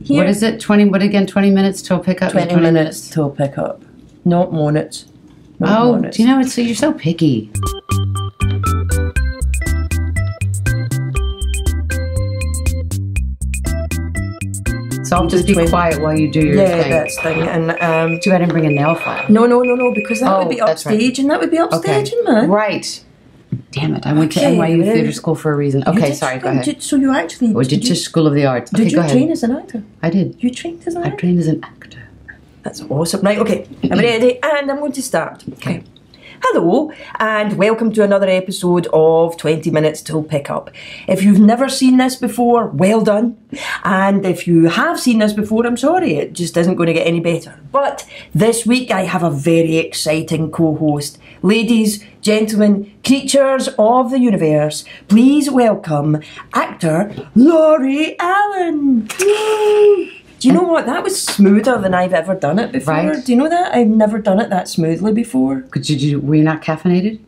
Here. What is it? 20, what again? 20 minutes till pickup? 20 minutes till pickup. Not minutes. Oh, do you know, so you're so picky. So I'll just be quiet while you do your thing. Yeah, that's thing. And too bad I didn't bring a nail file. No, because that would be upstage, right. And that would be upstaging, okay. man. Right. Damn it! I went to NYU Theatre School for a reason. Okay, sorry. Go ahead. So you actually? Did to School of the Arts. Did you train as an actor? I did. You trained as an actor? I trained as an actor. That's awesome. Right. Okay. I'm ready, and I'm going to start. Okay. Hello, and welcome to another episode of 20 Minutes Till Pickup. If you've never seen this before, well done. And if you have seen this before, I'm sorry, it just isn't going to get any better. But this week I have a very exciting co-host. Ladies, gentlemen, creatures of the universe, please welcome actor Lori Allen. Do you know what? That was smoother than I've ever done it before. Right. Do you know that? I've never done it that smoothly before. Were you not caffeinated?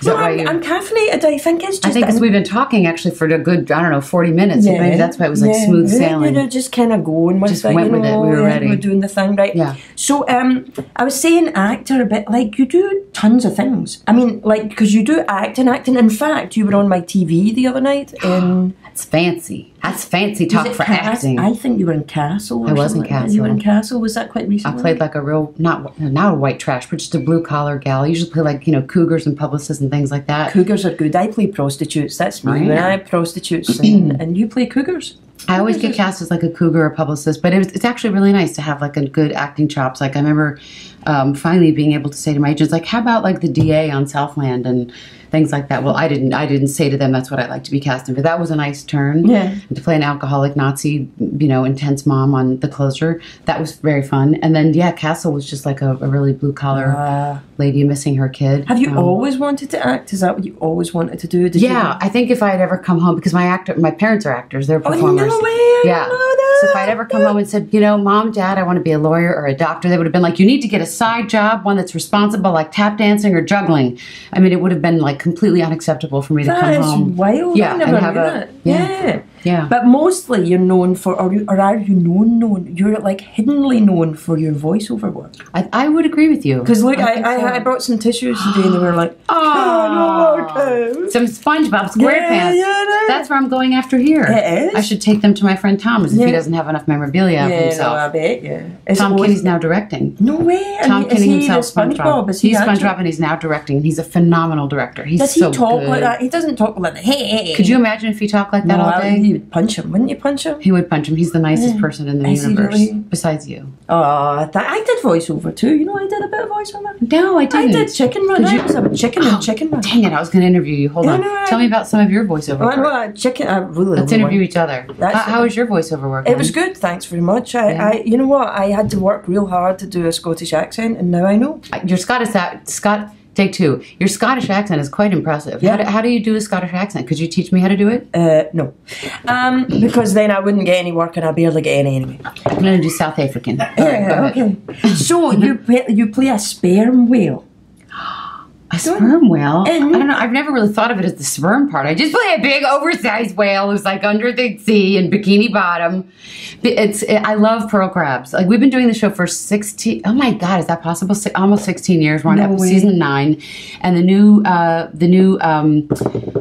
No, I'm caffeinated. I think it's just... I think because we've been talking actually for a good, 40 minutes. Yeah, Maybe that's why it was like smooth sailing. Just kind of going with just it. Went with it. We were ready. We were doing the thing, right? Yeah. So, I was saying actor a bit, like, you do tons of things. I mean, like, because you do acting. In fact, you were on my TV the other night in... That's fancy. That's fancy talk for acting. I think you were in Castle. I was in Castle. You were in Castle. Was that quite recently? I played like a real, not a white trash, but just a blue collar gal. I usually play like, cougars and publicists and things like that. Cougars are good. I play prostitutes. That's me. Oh, yeah. I prostitutes and you play cougars. I always get cast as like a cougar or a publicist, but it's actually really nice to have like a good acting chops. Like I remember finally being able to say to my agents, like, how about like the DA on Southland and things like that. Well, I didn't say to them that's what I'd like to be cast in, but that was a nice turn. Yeah. And to play an alcoholic Nazi, intense mom on The Closer, that was very fun. And then Castle was just like a really blue collar lady missing her kid. Have you always wanted to act? Is that what you always wanted to do? I think if I had ever come home, because my parents are actors, they're performers. Oh, no way! Yeah. So if I'd ever come home and said, Mom, Dad, I want to be a lawyer or a doctor, they would have been like, you need to get a side job, one that's responsible, like tap dancing or juggling. I mean, it would have been like completely unacceptable for me to come home. That's wild. Yeah, I never knew that. Yeah. Yeah. But mostly you're known for, or are you known? You're like hiddenly known for your voiceover work. I would agree with you. Because look, I brought some tissues today and they were like, some SpongeBob SquarePants. Yeah, that's where I'm going after here. It is. I should take them to my friend Thomas if he doesn't have enough memorabilia of himself. No, I bet, Tom Kenny's now directing. No way. Tom Kenny himself, SpongeBob. He's SpongeBob and he's now directing. He's a phenomenal director. Does he talk like that? He doesn't talk like that. Hey. Could you imagine if he talked like that all day? He would punch him. Wouldn't you punch him? He would punch him. He's the nicest person in the universe. Really? Besides you. Oh, I did voiceover too. I did a bit of voiceover. No, I didn't. I did Chicken Run. I was a chicken and Chicken Run. Dang it, I was going to interview you. Hold on. Tell me about some of your voiceover work. Let's interview each other. How was your voiceover work? It was good, thanks very much. You know what? I had to work real hard to do a Scottish accent, and now I know. Your Take two. Your Scottish accent is quite impressive. Yeah. How do you do a Scottish accent? Could you teach me how to do it? No. Because then I wouldn't get any work and I barely get any anyway. I'm going to do South African. Okay. So you play a sperm whale. A sperm whale? I don't know. I've never really thought of it as the sperm part. I just play a big oversized whale who's like under the sea in Bikini Bottom. I love pearl crabs. Like we've been doing the show for 16. Oh my God, is that possible? Almost 16 years. We're on season 9, and the new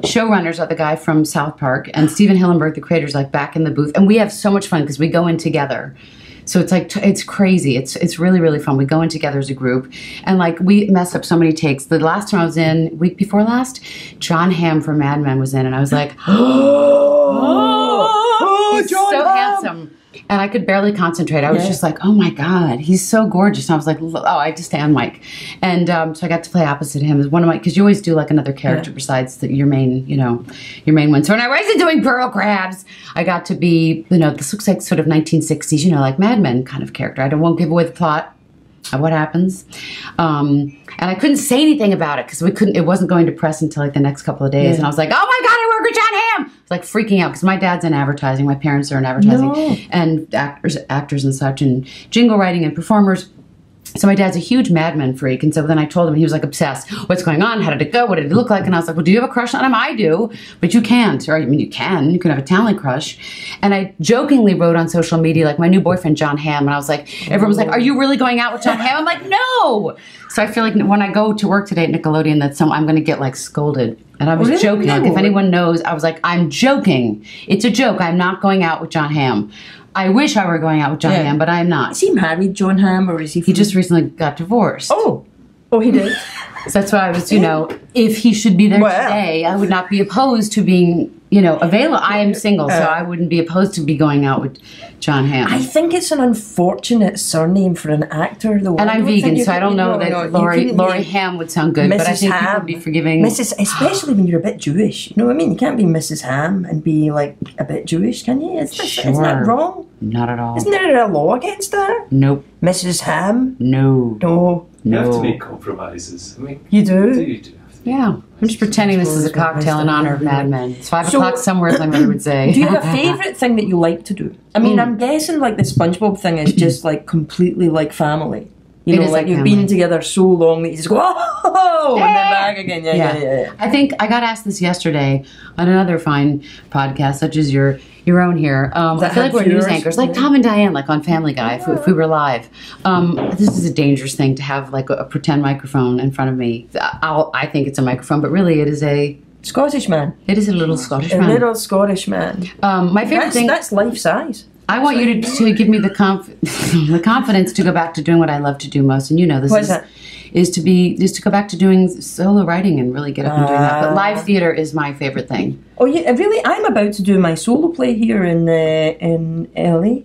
showrunners are the guy from South Park and Steven Hillenburg, the creator's like back in the booth, and we have so much fun because we go in together. So it's like, it's crazy. It's really, really fun. We go in together as a group and like we mess up so many takes. The last time I was in, week before last, John Hamm from Mad Men was in and I was like, he's John so Hamm. handsome. And I could barely concentrate. I was just like, oh my God, he's so gorgeous. And I was like, oh, I just stand Mike. And so I got to play opposite him as one of my, because you always do like another character besides your main, your main one. So when I wasn't doing pearl crabs, I got to be, this looks like sort of 1960s, like Mad Men kind of character. I won't give away the plot of what happens. And I couldn't say anything about it because it wasn't going to press until like the next couple of days. And I was like, oh my God, I work with John Hamm. I was like freaking out because my dad's in advertising. My parents are in advertising and actors and such and jingle writing and performers. So my dad's a huge Mad Men freak, and so then I told him, he was like obsessed. What's going on? How did it go? What did it look like? And I was like, well, do you have a crush on him? I do, but you can't. Or I mean, you can have a talent crush. And I jokingly wrote on social media, like, my new boyfriend, John Hamm. And I was like, everyone was like, are you really going out with John Hamm? I'm like, no. So I feel like when I go to work today at Nickelodeon, I'm going to get like scolded. And I was joking. Like, if anyone knows, I was like, I'm joking. It's a joke. I'm not going out with John Hamm. I wish I were going out with John Hamm, but I'm not. Is he married, John Hamm, or is he... He just recently got divorced. Oh, he did? So that's why I was, if he should be there today, I would not be opposed to being, available. I am single, so I wouldn't be opposed to be going out with John Hamm. I think it's an unfortunate surname for an actor, though. And I'm vegan, so I don't know that Lori Hamm would sound good, but I think people would be forgiving. Especially when you're a bit Jewish. You know what I mean? You can't be Mrs. Hamm and be, like, a bit Jewish, can you? Isn't that wrong? Not at all. Isn't there a law against that? Nope. Mrs. Hamm? No. You have to make compromises. I mean, you do? You do. Yeah. I'm just pretending this is a cocktail in honor of Mad Men. It's 5 o'clock somewhere, as my mother would say. Do you have a favourite thing that you like to do? I mean, I'm guessing, like, the SpongeBob thing is just, like, completely like family. You know, like, you've been together so long that you just go, oh, and then back again. Yeah. I think I got asked this yesterday on another fine podcast, such as your own here. I feel like we're news anchors, like Tom and Diane, like on Family Guy, if we were live. This is a dangerous thing to have, like, a pretend microphone in front of me. I think it's a microphone, but really it is a... Scottish man. It is a little Scottish man. A little Scottish man. My favorite thing... That's life size. I want you to give me the confidence to go back to doing what I love to do most, and is to go back to doing solo writing and really get up and doing that. But live theater is my favorite thing. Oh yeah, really? I'm about to do my solo play here in LA.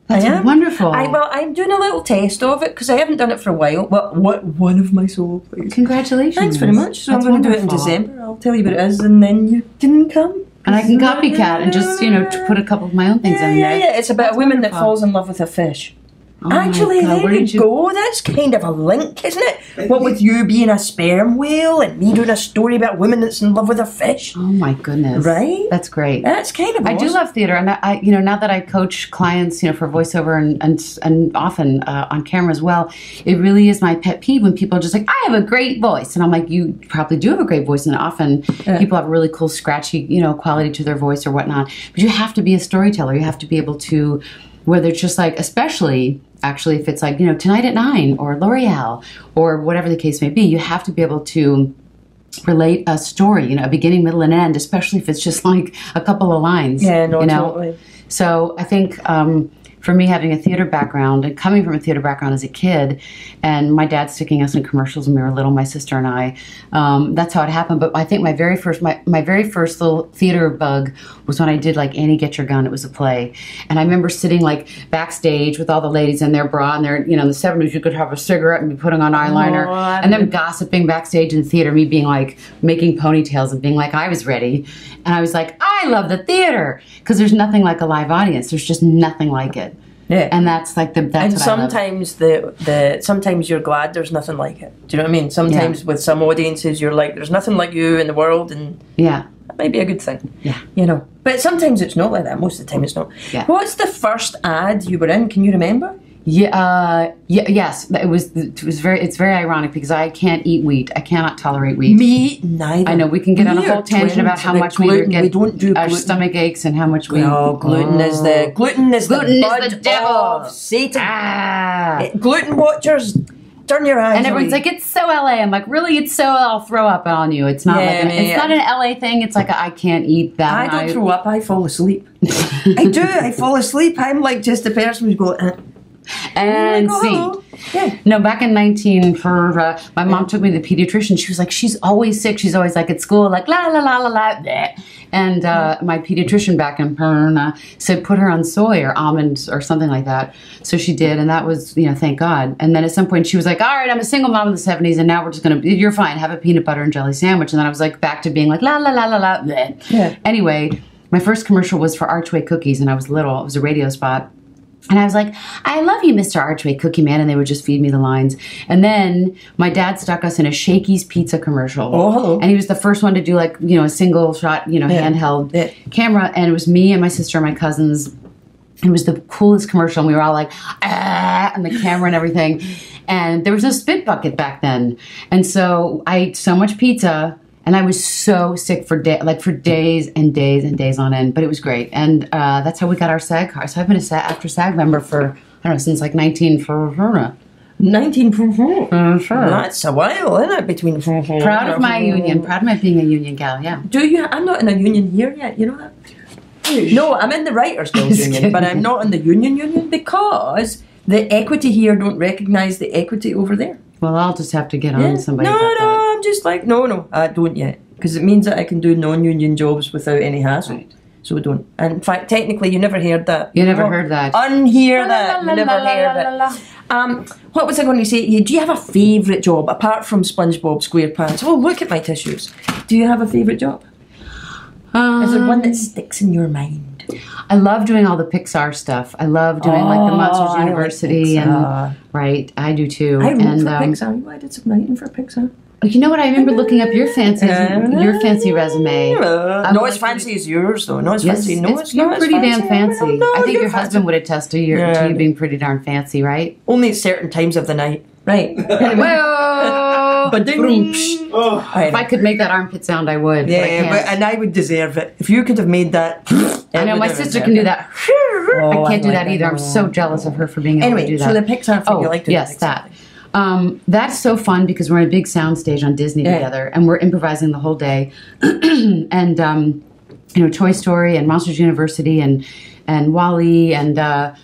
That's wonderful. I'm doing a little test of it because I haven't done it for a while. One of my solo plays. Congratulations! Thanks very much. So I'm going to do it in December. I'll tell you what it is, and then you can come. And I can copycat and just, put a couple of my own things in there. Yeah. It's about a woman that falls in love with a fish. Oh actually, there you go. That's kind of a link, isn't it? What with you being a sperm whale and me doing a story about a woman that's in love with a fish. Oh my goodness! Right? That's great. That's kind of awesome. I do love theater, and I now that I coach clients, for voiceover and often on camera as well, it really is my pet peeve when people are just like, I have a great voice, and I'm like, you probably do have a great voice, and often people have a really cool scratchy quality to their voice or whatnot. But you have to be a storyteller. You have to be able to, whether it's just like, especially. Actually, if it's like, Tonight at 9 or L'Oreal or whatever the case may be, you have to be able to relate a story, a beginning, middle, and end, especially if it's just like a couple of lines. Yeah, no, totally. So I think for me, having a theater background and coming from a theater background as a kid, and my dad sticking us in commercials when we were little, my sister and I, that's how it happened. But I think my very first little theater bug was when I did like Annie Get Your Gun. It was a play, and I remember sitting like backstage with all the ladies in their bra and their, in the 70s you could have a cigarette and be putting on eyeliner, and them gossiping backstage in theater, me being like making ponytails and being like I was ready, and I was like, I love the theater because there's nothing like a live audience. There's just nothing like it. Yeah, and that's like that's and what sometimes sometimes you're glad there's nothing like it. Do you know what I mean? Sometimes with some audiences you're like, there's nothing like you in the world, and that might be a good thing. Yeah, But sometimes it's not like that. Most of the time it's not. Yeah. What's the first ad you were in? Can you remember? Yes. It's very ironic because I can't eat wheat. I cannot tolerate wheat. Me neither. I know we can get on a whole tangent about how much we get. We don't do our stomach aches and how much we. Oh, gluten is the devil of Satan. Gluten watchers, turn your eyes. And everyone's like, it's so LA. I'm like, really? It's so I'll throw up on you. It's not it's not an LA thing. It's like I can't eat that. I don't throw up. I fall asleep. I do. I fall asleep. I'm like just the person who's going. And see. Yeah. No, back in my mom took me to the pediatrician. She was like, she's always sick. She's always like at school, like la la la la la. Bleh. And my pediatrician back in Perna said put her on soy or almonds or something like that. So she did, and that was, thank God. And then at some point she was like, all right, I'm a single mom in the 70s, and now we're just gonna, you're fine, have a peanut butter and jelly sandwich. And then I was like back to being like la la la la la. Bleh. Yeah. Anyway, my first commercial was for Archway Cookies, and I was little. It was a radio spot. And I was like, I love you, Mr. Archway Cookie Man. And they would just feed me the lines. And then my dad stuck us in a Shakey's Pizza commercial. Oh, hello. And he was the first one to do like, a single shot, handheld camera. And it was me and my sister and my cousins. It was the coolest commercial. And we were all like, and the camera and everything. And there was no spit bucket back then. And so I ate so much pizza, and I was so sick for days and days and days on end, but it was great. And that's how we got our SAG card. So I've been after SAG member for, I don't know, since like 19. Sure. That's a while, isn't it? Between proud of my union, proud of my being a union gal. Yeah. Do you? I'm not in a union here yet. You know that? No, I'm in the Writers Guild union, but I'm not in the union because the equity here don't recognise the equity over there. Well, I'll just have to get on somebody. No, about that. I'm just like no, I don't yet, because it means that I can do non-union jobs without any hassle. Right. So don't. And in fact, technically, you never heard that. You never heard that. Unhear that. You never heard it. What was I going to say to you? Do you have a favourite job apart from SpongeBob SquarePants? Oh, look at my tissues. Do you have a favourite job? Is there one that sticks in your mind? I love doing all the Pixar stuff. I love doing like the Monsters University and right. I do too. I wrote for Pixar. I did some writing for Pixar. You know what? I remember looking up your fancy resume. Not as fancy as yours, though. Not as fancy. No, it's you're not pretty as fancy. damn fancy. No, I think your fancy. husband would attest to you being pretty darn fancy, right? Only at certain times of the night. Right. Anyway. Well, But if I could make that armpit sound, I would. Yeah, and I would deserve it. If you could have made that. I know my sister can do that. I can't do that either. I'm so jealous of her for being able to do that. So the Pixar thing you like to do. Yes, that. That's so fun because we're in a big sound stage on Disney together, and we're improvising the whole day. And Toy Story and Monsters University and WALL-E and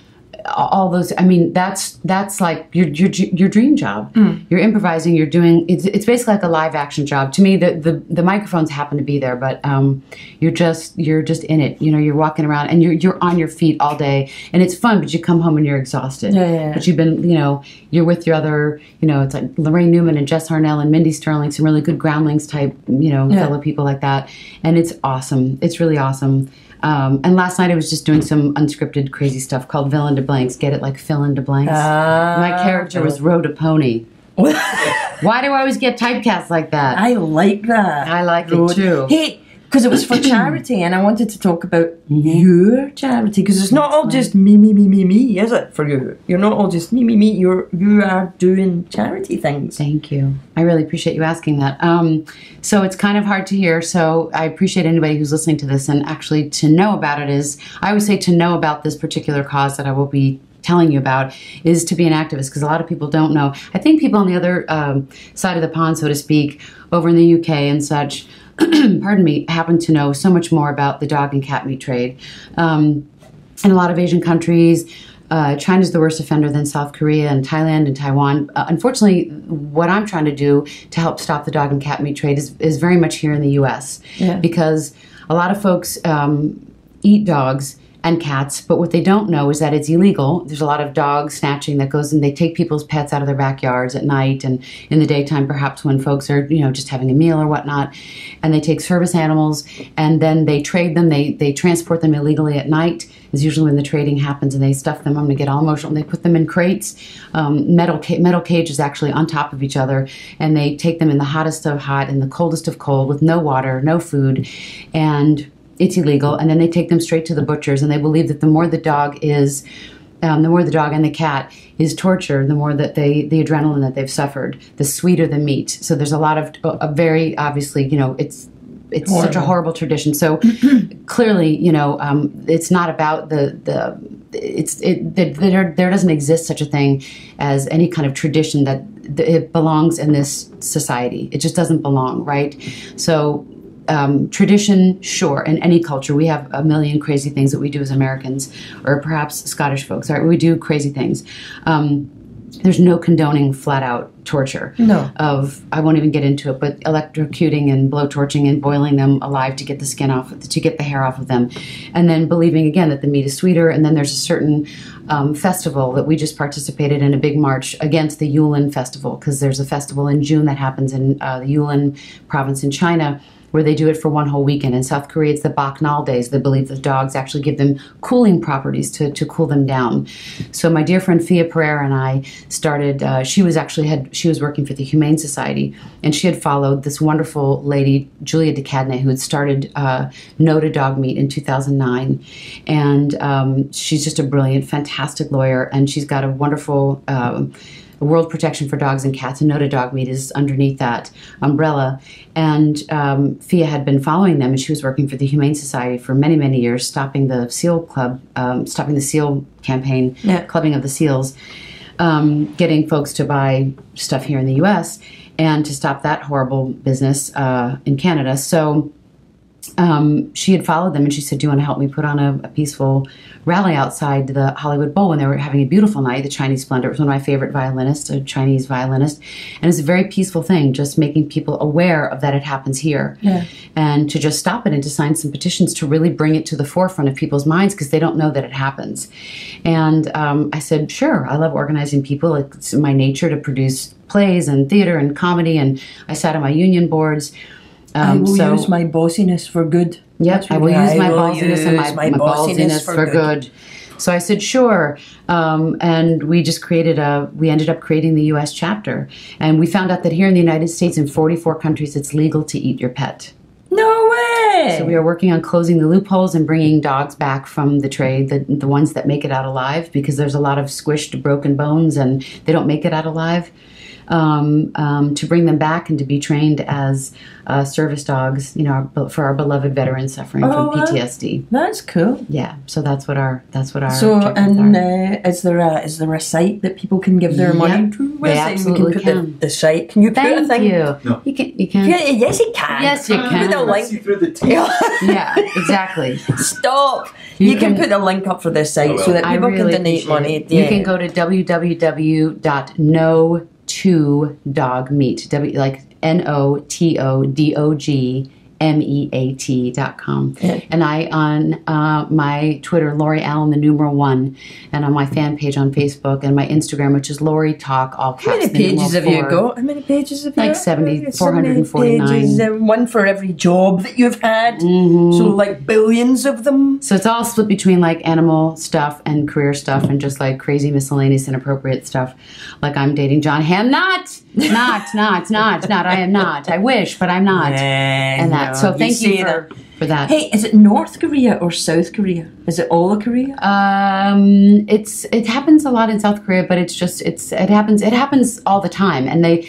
all those. I mean, that's like your dream job. You're improvising. You're doing. It's basically like a live action job. To me, the microphones happen to be there, but you're just in it. You're walking around and you're on your feet all day, and it's fun. But you come home and you're exhausted. Yeah. But you've been, you're with your other, it's like Lorraine Newman and Jess Harnell and Mindy Sterling, some really good groundlings type, fellow people like that, and it's awesome. It's really awesome. And last night I was just doing some unscripted crazy stuff called Fill in the Blanks. Get it, like fill in the blanks? My character was Rode a Pony. Why do I always get typecast like that? I like that. I like it too. Hey, because it was for charity, and I wanted to talk about your charity, because it's not all just me, is it, for you? You're not all just me. You are doing charity things. Thank you. I really appreciate you asking that. So it's kind of hard to hear, so I appreciate anybody who's listening to this, and actually to know about it is, I always say to know about this particular cause that I will be telling you about is to be an activist, because a lot of people don't know. I think people on the other side of the pond, so to speak, over in the UK and such, pardon me, happen to know so much more about the dog and cat meat trade. In a lot of Asian countries, China's the worst offender, than South Korea and Thailand and Taiwan. Unfortunately, what I'm trying to do to help stop the dog and cat meat trade is very much here in the U.S. Because a lot of folks eat dogs and cats, but what they don't know is that it's illegal. There's a lot of dog snatching that goes, and they take people's pets out of their backyards at night and in the daytime, perhaps when folks are, just having a meal or whatnot, and they take service animals and then they trade them. They transport them illegally at night is usually when the trading happens, and they stuff them. I'm going to get all emotional. They put them in crates, metal cages actually on top of each other, and they take them in the hottest of hot and the coldest of cold with no water, no food, and it's illegal. And then they take them straight to the butchers, and they believe that the more the dog is, the more the dog and the cat is tortured, the more that the adrenaline that they've suffered, the sweeter the meat. So there's a lot of very obviously, it's horrible. Such a horrible tradition. So clearly, it's not about there doesn't exist such a thing as any kind of tradition that it belongs in this society. It just doesn't belong, right? So tradition, sure, in any culture, we have a million crazy things that we do as Americans, or perhaps Scottish folks, right? We do crazy things. There's no condoning flat out torture. No. I won't even get into it, but electrocuting and blowtorching and boiling them alive to get the skin off, to get the hair off of them. And then believing again that the meat is sweeter. And then there's a certain festival that we just participated in, a big march against the Yulin festival, because there's a festival in June that happens in the Yulin province in China, where they do it for one whole weekend. In South Korea, it's the Bacchanal days. They believe the dogs actually give them cooling properties to cool them down. So my dear friend Fia Pereira and I started, she was working for the Humane Society, and she had followed this wonderful lady, Julia DeCadney, who had started No to Dog Meat in 2009. And she's just a brilliant, fantastic lawyer, and she's got a wonderful World Protection for Dogs and Cats, and No to Dog Meat is underneath that umbrella. And Fia had been following them, and she was working for the Humane Society for many, many years, stopping the seal campaign, clubbing of the seals, getting folks to buy stuff here in the U.S., and to stop that horrible business in Canada. So she had followed them, and she said, do you want to help me put on a peaceful rally outside the Hollywood Bowl when they were having a beautiful night, the Chinese Splendor. It was one of my favorite violinists, a Chinese violinist. And it's a very peaceful thing, just making people aware of that it happens here. Yeah. And to just stop it and to sign some petitions to really bring it to the forefront of people's minds because they don't know that it happens. And I said, sure, I love organizing people. It's my nature to produce plays and theater and comedy, and I sat on my union boards. I will use my bossiness for good. Yep, I will use my bossiness and my bossiness for good. So I said, sure. And we just we ended up creating the U.S. chapter. And we found out that here in the United States, in 44 countries, it's legal to eat your pet. No way! So we are working on closing the loopholes and bringing dogs back from the trade, the ones that make it out alive, because there's a lot of squished, broken bones, and they don't make it out alive. To bring them back and to be trained as service dogs, for our beloved veterans suffering from PTSD. That's cool. Yeah, so that's what our So, and is there a site that people can give their money to? They absolutely can. The site. Can you put a thing? Thank you. No. You can. Yes, you can. Yes, you can. Put a link. See through the tail. Yeah, exactly. Stop. You can put a link up for this site so that people can donate money. You can go to www.no2dogmeat, like NOTODOGMEAT.com. Yeah. And I on my Twitter, Lori Allen, the numeral 1, and on my fan page on Facebook, and my Instagram, which is Lori Talk, all caps. How many pages have you got? How many pages have you got? Like 449. One for every job that you've had. Mm-hmm. So like billions of them. So it's all split between like animal stuff and career stuff and just like crazy miscellaneous inappropriate stuff. Like I'm dating John Hamm. Not. I am not. I wish, but I'm not. And that. So thank you for that. Hey, is it North Korea or South Korea? Is it all of Korea? It happens a lot in South Korea, but it happens all the time, and they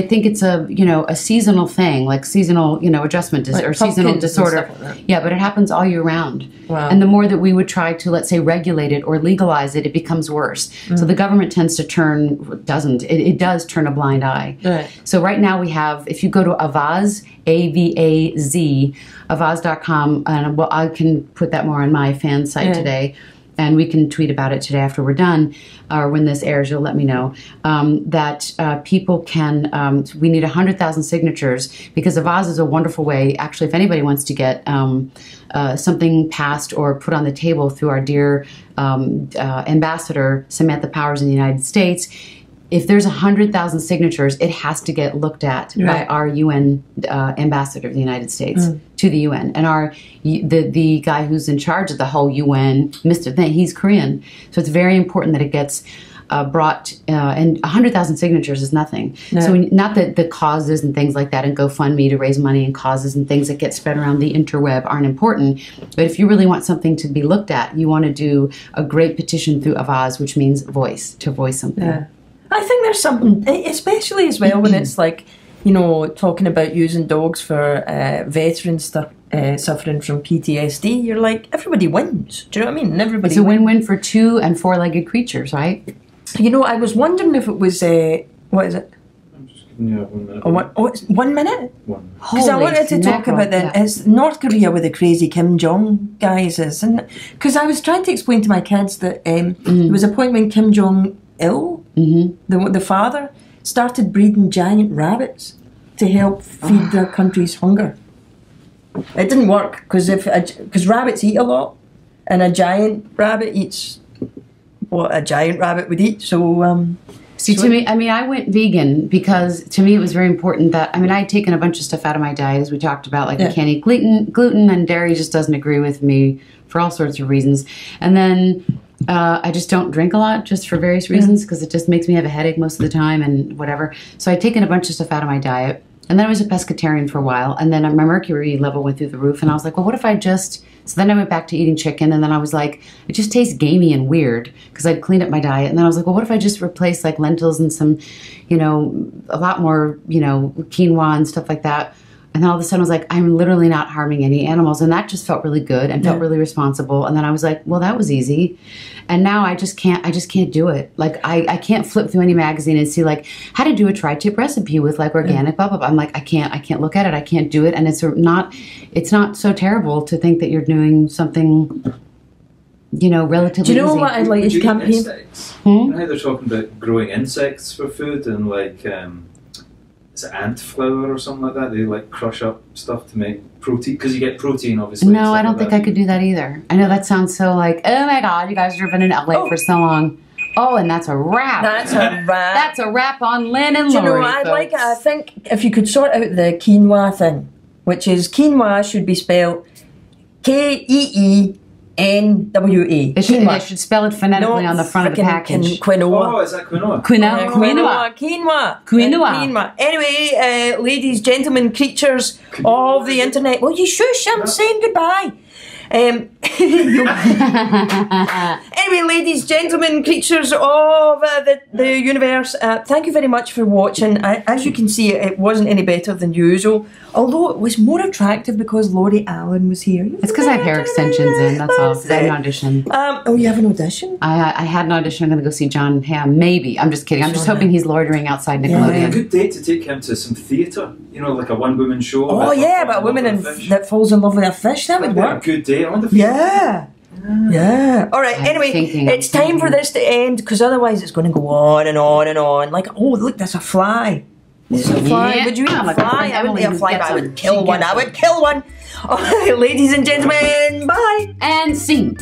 think it's a seasonal thing, like seasonal adjustment or seasonal disorder. Like yeah, but it happens all year round. Wow. And the more that we would try to, let's say, regulate it or legalize it, it becomes worse. So the government tends to it does turn a blind eye. Right. So right now we have, if you go to Avaz, AVAZ, Avaz.com, and I can put that more on my fan site today, and we can tweet about it today after we're done, or when this airs, you'll let me know, that people can, we need 100,000 signatures, because Avaz is a wonderful way, actually, if anybody wants to get something passed or put on the table through our dear ambassador, Samantha Powers in the United States. If there's 100,000 signatures, it has to get looked at by our UN ambassador of the United States to the UN. And the guy who's in charge of the whole UN, Mr. Thing, he's Korean. So it's very important that it gets brought, and 100,000 signatures is nothing. No. So not that the causes and things like that and GoFundMe to raise money and causes and things that get spread around the interweb aren't important. But if you really want something to be looked at, you want to do a great petition through Avaz, which means voice, to voice something. Yeah. I think there's something, especially as well when it's like, talking about using dogs for veterans suffering from PTSD. You're like, everybody wins. Do you know what I mean? It's a win-win for 2- and 4-legged creatures, right? I was wondering if it was, what is it? I'm just giving you 1 minute. It's 1 minute? 1. Because I wanted to talk about that. Yeah. It's North Korea with the crazy Kim Jong guys, isn't it? Because I was trying to explain to my kids that there was a point when Kim Jong-il, the father, started breeding giant rabbits to help feed their country's hunger. It didn't work because rabbits eat a lot, and a giant rabbit eats what a giant rabbit would eat. So, to me, I went vegan because to me it was very important that, I had taken a bunch of stuff out of my diet, as we talked about, like I can't eat gluten, and dairy just doesn't agree with me for all sorts of reasons. And then I just don't drink a lot, just for various reasons, because it just makes me have a headache most of the time and whatever. So I'd taken a bunch of stuff out of my diet, and then I was a pescatarian for a while, and then my mercury level went through the roof, and I was like, well, what if I just So then I went back to eating chicken, and then I was like, it just tastes gamey and weird because I'd cleaned up my diet. And then I was like, well, what if I just replace like lentils and some, you know, a lot more, you know, quinoa and stuff like that. And then all of a sudden I was like, I'm literally not harming any animals. And that just felt really good and felt really responsible. And then I was like, well, that was easy. And now I just can't do it. Like I can't flip through any magazine and see like how to do a tri-tip recipe with like organic blah, blah, blah. I'm like, I can't look at it. I can't do it. And it's not so terrible to think that you're doing something, you know, relatively Do you know easy. what I'd like to campaign? Insects? You know how they're talking about growing insects for food and like, is it ant flour or something like that? They like crush up stuff to make protein, because you get protein obviously. No, I don't think I could do that either. I know that sounds so like, oh my God, you guys have been in LA for so long. Oh, and that's a wrap. That's a wrap. That's a wrap on Lynn and Lori. Do you know what I'd like? I think if you could sort out the quinoa thing, which is quinoa should be spelled Keenwa. It should spell it phonetically on the front of the package. Quinoa. Oh, is that quinoa? Quinoa. Anyway, ladies, gentlemen, creatures of the internet. Well, you shush, I'm saying goodbye. Anyway, ladies, gentlemen, creatures of the universe, thank you very much for watching. As you can see, it wasn't any better than usual, although it was more attractive because Lori Allen was here. It's because I have hair extensions in, that's all. I had an audition. Oh, you have an audition? I had an audition. I'm going to go see John Hamm, maybe. I'm just kidding. I'm just hoping he's loitering outside Nickelodeon. A good date to take him to some theatre, you know, like a one-woman show. Oh yeah, about a woman that falls in love with a fish. That would work. A good date. I wonder if Yeah. All right. Anyway, it's time for this to end because otherwise it's going to go on and on and on. Like, oh, look, there's a fly. There's a fly. Yeah. Would you eat a fly? I wouldn't eat a fly, but I would kill one. Gets I would kill one. All right, ladies and gentlemen, bye. And scene.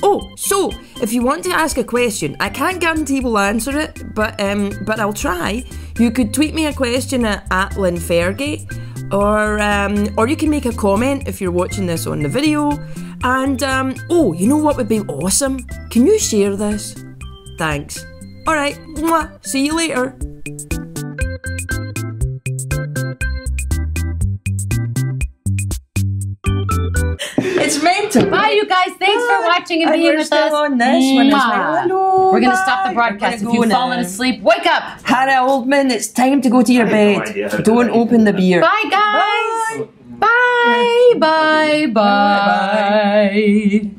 Oh, so if you want to ask a question, I can't guarantee we'll answer it, but I'll try. You could tweet me a question at @LynFergate, or you can make a comment if you're watching this on the video. And oh, you know what would be awesome? Can you share this? Thanks. All right. Mwah. See you later. It's mental. Bye, you guys. Thanks for watching and being with us. On this one as well. Hello, we're going to bye. stop the broadcast. If you've fallen asleep, wake up. Hannah Oldman, it's time to go to your bed. Don't open the beer. Bye, guys. Bye. Bye. Bye. Bye.